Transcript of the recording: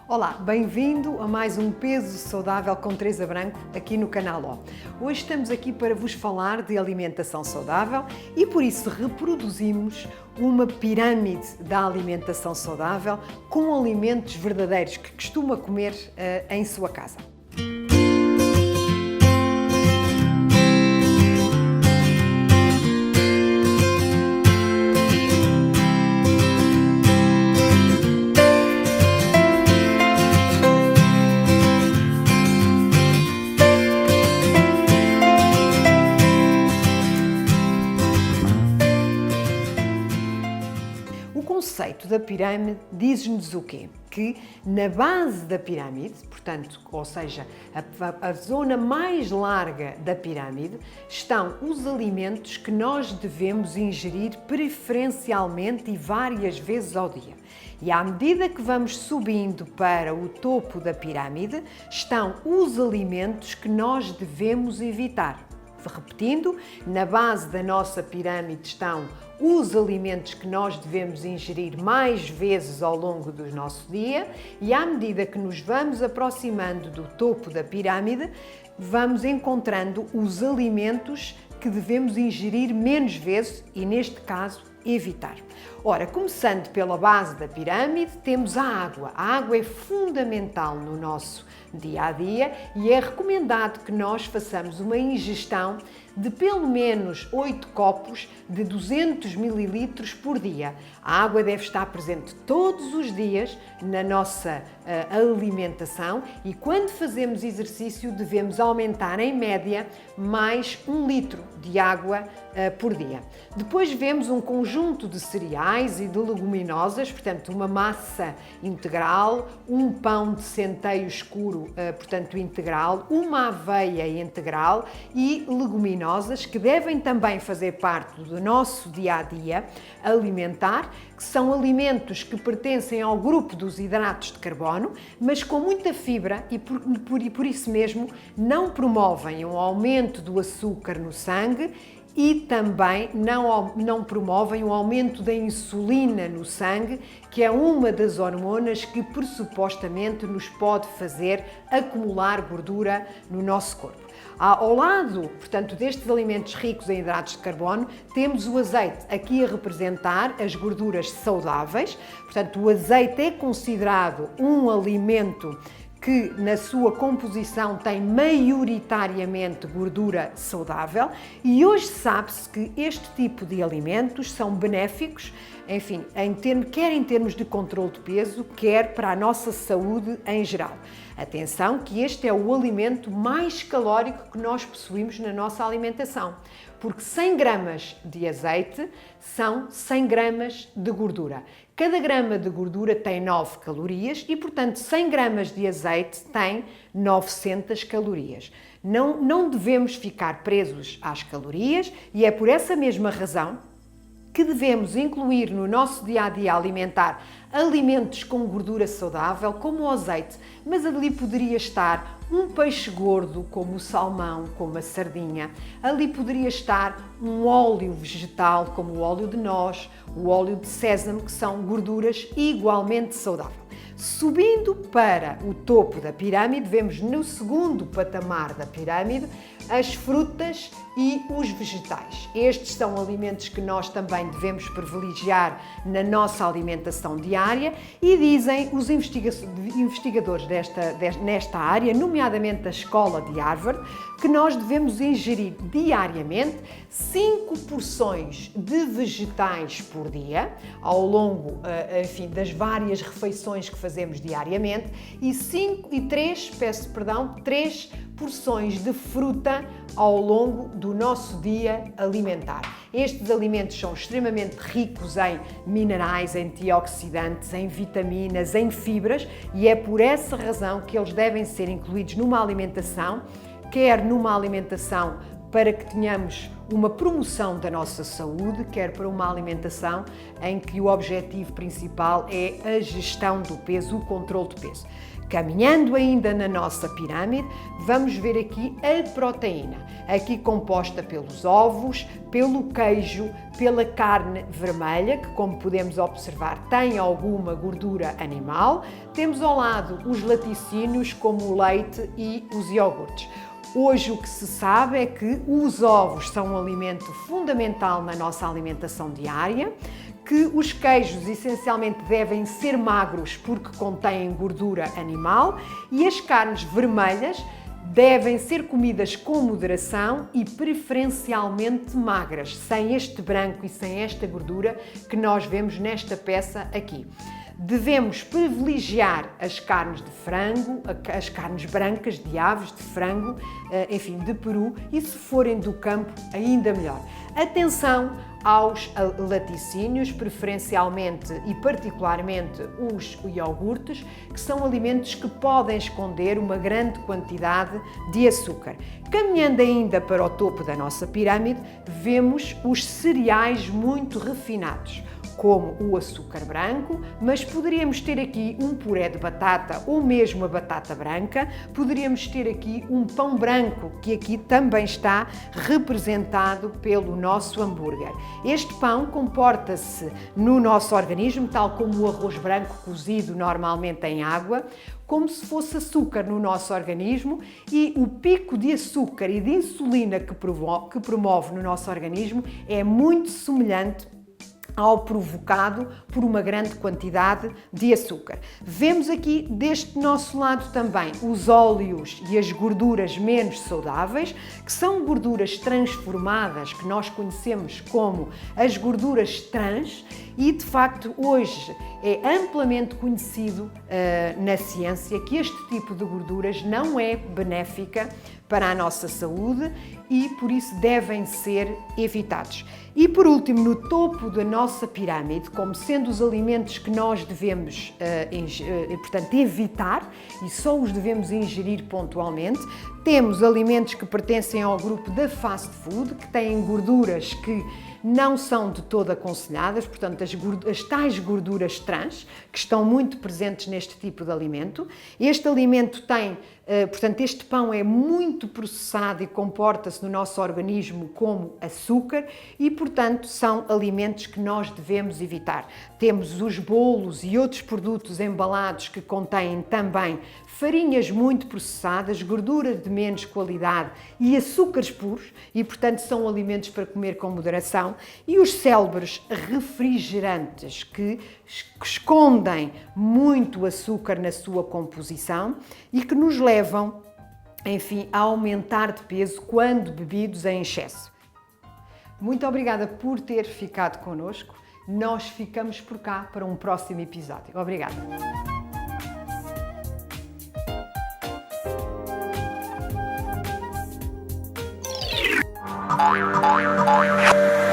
Olá, bem-vindo a mais um Peso Saudável com Teresa Branco aqui no canal O. Hoje estamos aqui para vos falar de alimentação saudável e por isso reproduzimos uma pirâmide da alimentação saudável com alimentos verdadeiros que costuma comer em sua casa. O conceito da pirâmide diz-nos o quê? Que na base da pirâmide, portanto, ou seja, a zona mais larga da pirâmide, estão os alimentos que nós devemos ingerir preferencialmente e várias vezes ao dia. E à medida que vamos subindo para o topo da pirâmide, estão os alimentos que nós devemos evitar. Repetindo, na base da nossa pirâmide estão os alimentos que nós devemos ingerir mais vezes ao longo do nosso dia e à medida que nos vamos aproximando do topo da pirâmide, vamos encontrando os alimentos que devemos ingerir menos vezes e, neste caso, evitar. Ora, começando pela base da pirâmide, temos a água. A água é fundamental no nosso dia-a-dia e é recomendado que nós façamos uma ingestão de pelo menos 8 copos de 200 ml por dia. A água deve estar presente todos os dias na nossa alimentação e quando fazemos exercício devemos aumentar em média mais 1 litro de água por dia. Depois vemos um conjunto de cereais e de leguminosas, portanto uma massa integral, um pão de centeio escuro, portanto integral, uma aveia integral e leguminosas que devem também fazer parte do nosso dia-a-dia alimentar, que são alimentos que pertencem ao grupo dos hidratos de carbono, mas com muita fibra e por isso mesmo não promovem um aumento do açúcar no sangue e também não promovem o aumento da insulina no sangue, que é uma das hormonas que pressupostamente nos pode fazer acumular gordura no nosso corpo. Ao lado, portanto, destes alimentos ricos em hidratos de carbono, temos o azeite, aqui a representar as gorduras saudáveis. Portanto, o azeite é considerado um alimento que na sua composição tem maioritariamente gordura saudável e hoje sabe-se que este tipo de alimentos são benéficos, enfim, quer em termos de controle de peso, quer para a nossa saúde em geral. Atenção que este é o alimento mais calórico que nós possuímos na nossa alimentação, porque 100 gramas de azeite são 100 gramas de gordura. Cada grama de gordura tem 9 calorias e, portanto, 100 gramas de azeite tem 900 calorias. Não devemos ficar presos às calorias e é por essa mesma razão que devemos incluir no nosso dia-a-dia alimentar alimentos com gordura saudável, como o azeite, mas ali poderia estar um peixe gordo, como o salmão, como a sardinha. Ali poderia estar um óleo vegetal, como o óleo de noz, o óleo de sésamo, que são gorduras igualmente saudáveis. Subindo para o topo da pirâmide, vemos no segundo patamar da pirâmide as frutas e os vegetais. Estes são alimentos que nós também devemos privilegiar na nossa alimentação diária e dizem os investigadores nesta área, nomeadamente da Escola de Harvard, que nós devemos ingerir diariamente 5 porções de vegetais por dia, ao longo, enfim, das várias refeições que fazemos diariamente, e 3 porções de fruta ao longo do nosso dia alimentar. Estes alimentos são extremamente ricos em minerais, em antioxidantes, em vitaminas, em fibras e é por essa razão que eles devem ser incluídos numa alimentação, quer numa alimentação para que tenhamos uma promoção da nossa saúde, quer para uma alimentação em que o objetivo principal é a gestão do peso, o controle do peso. Caminhando ainda na nossa pirâmide, vamos ver aqui a proteína, aqui composta pelos ovos, pelo queijo, pela carne vermelha, que como podemos observar tem alguma gordura animal. Temos ao lado os laticínios como o leite e os iogurtes. Hoje o que se sabe é que os ovos são um alimento fundamental na nossa alimentação diária, que os queijos essencialmente devem ser magros porque contêm gordura animal e as carnes vermelhas devem ser comidas com moderação e preferencialmente magras, sem este branco e sem esta gordura que nós vemos nesta peça aqui. Devemos privilegiar as carnes de frango, as carnes brancas de aves, de frango, enfim, de peru e se forem do campo, ainda melhor. Atenção aos laticínios, preferencialmente e particularmente os iogurtes, que são alimentos que podem esconder uma grande quantidade de açúcar. Caminhando ainda para o topo da nossa pirâmide, vemos os cereais muito refinados, como o açúcar branco, mas poderíamos ter aqui um puré de batata ou mesmo a batata branca, poderíamos ter aqui um pão branco, que aqui também está representado pelo nosso hambúrguer. Este pão comporta-se no nosso organismo, tal como o arroz branco cozido normalmente em água, como se fosse açúcar no nosso organismo e o pico de açúcar e de insulina que promove no nosso organismo é muito semelhante ao provocado por uma grande quantidade de açúcar. Vemos aqui deste nosso lado também os óleos e as gorduras menos saudáveis, que são gorduras transformadas, que nós conhecemos como as gorduras trans, e de facto hoje é amplamente conhecido na ciência que este tipo de gorduras não é benéfica para a nossa saúde e por isso devem ser evitados. E por último, no topo da nossa pirâmide, como sendo os alimentos que nós devemos portanto, evitar e só os devemos ingerir pontualmente, temos alimentos que pertencem ao grupo da fast food, que têm gorduras que não são de todo aconselhadas, portanto, as tais gorduras trans, que estão muito presentes neste tipo de alimento. Este alimento tem, portanto, este pão é muito processado e comporta-se no nosso organismo como açúcar e, portanto, são alimentos que nós devemos evitar. Temos os bolos e outros produtos embalados que contêm também farinhas muito processadas, gordura de menos qualidade e açúcares puros e, portanto, são alimentos para comer com moderação. E os célebres refrigerantes que escondem muito açúcar na sua composição e que nos levam, enfim, a aumentar de peso quando bebidos em excesso. Muito obrigada por ter ficado connosco. Nós ficamos por cá para um próximo episódio. Obrigada. Bye.